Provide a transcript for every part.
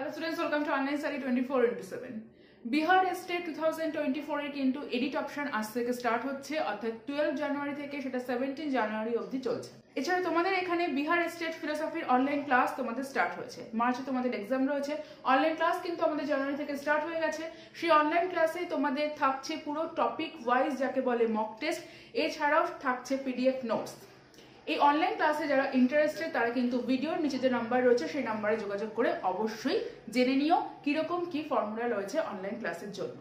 Hello students, welcome to Online Study 24/7. Bihar state 2024 এর কিন্তু edit option আজ থেকে স্টার্ট হচ্ছে, অর্থাৎ 12 জানুয়ারি থেকে সেটা 17 জানুয়ারি অবধি চলছে। এছাড়া তোমাদের এখানে বিহার স্টেট ফিলোসফির অনলাইন ক্লাস তোমাদের স্টার্ট হয়েছে। মার্চে তোমাদের এক্সাম রয়েছে, অনলাইন ক্লাস কিন্তু আমাদের জানুয়ারি থেকে স্টার্ট হয়ে গেছে। সেই অনলাইন ক্লাসে তোমাদের থাকছে পুরো টপিক ওয়াইজ যাকে বলে মক টেস্ট, এছাড়াও থাকছে পিডিএফ নোটস। এই অনলাইন ক্লাসে যারা ইন্টারেস্টেড তারা কিন্তু ভিডিওর নিচে যে নাম্বার রয়েছে সেই নাম্বারে যোগাযোগ করে অবশ্যই জেনে নিও কিরকম কি ফর্মুলা রয়েছে অনলাইন ক্লাসের জন্য।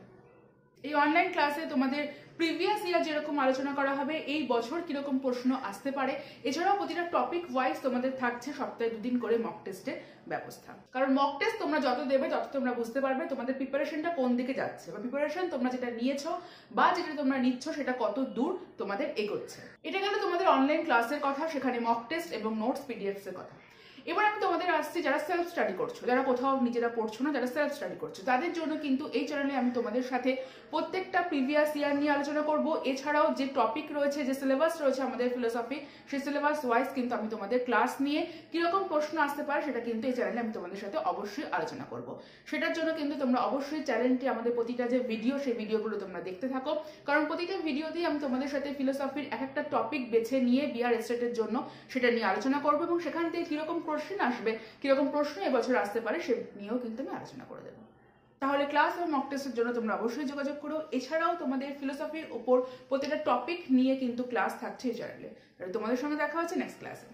এই অনলাইন ক্লাসে তোমাদের প্রিভিয়াস ইয়ার যেরকম আলোচনা করা হবে, এই বছর কিরকম প্রশ্ন আসতে পারে, এছাড়াও প্রতিটা টপিক ওয়াইজ তোমাদের থাকছে সপ্তাহে 2 দিন করে মক টেস্টের ব্যবস্থা। কারণ মক টেস্ট তোমরা যত দেবে তত তোমরা বুঝতে পারবে তোমাদের প্রিপারেশনটা কোন দিকে যাচ্ছে, বা প্রিপারেশন তোমরা যেটা নিয়েছো বা যেটা তোমরা নিচ্ছ সেটা কত দূর তোমাদের এগোচ্ছে। এটা গেল তোমাদের অনলাইন ক্লাসের কথা, সেখানে মক টেস্ট এবং নোটস পিডিএফস এর কথা। এবার আমি তোমাদের আসছি যারা সেলফ স্টাডি করছো, যারা কোথাও নিজেরা পড়ছো না, যারা সেলফ স্টাডি করছো, তাদের জন্য কিন্তু এই চ্যানেলে আমি তোমাদের সাথে প্রত্যেকটা প্রিভিয়াস ইয়ার নিয়ে আলোচনা করব। এছাড়াও যে টপিক রয়েছে, যে সিলেবাস রয়েছে আমাদের ফিলোসফি, সেই সিলেবাস ওয়াইজ কিন্তু আমি তোমাদের ক্লাস নিয়ে কিরকম প্রশ্ন আসতে পারে সেটা কিন্তু এই চ্যানেলে আমি তোমাদের সাথে অবশ্যই আলোচনা করব। সেটার জন্য কিন্তু তোমরা অবশ্যই চ্যানেলটি, আমাদের প্রতিটা যে ভিডিও, সেই ভিডিওগুলো তোমরা দেখতে থাকো, কারণ প্রতিটা ভিডিওতেই আমি তোমাদের সাথে ফিলোসফির এক একটা টপিক বেছে নিয়ে বিহার স্টেটের জন্য সেটা নিয়ে আলোচনা করবো, এবং সেখান থেকে কিরকম কোশ্চেন আসবে, কিরকম প্রশ্ন এবছর আসতে পারে সে নিয়েও কিন্তু আমি আলোচনা করে দেবো। তাহলে ক্লাস এবং মক টেস্টের জন্য তোমরা অবশ্যই যোগাযোগ করো। এছাড়াও তোমাদের ফিলোসফির ওপর প্রতিটা টপিক নিয়ে কিন্তু ক্লাস থাকছে এই চ্যানেলে। তোমাদের সঙ্গে দেখা হচ্ছে নেক্সট ক্লাসে।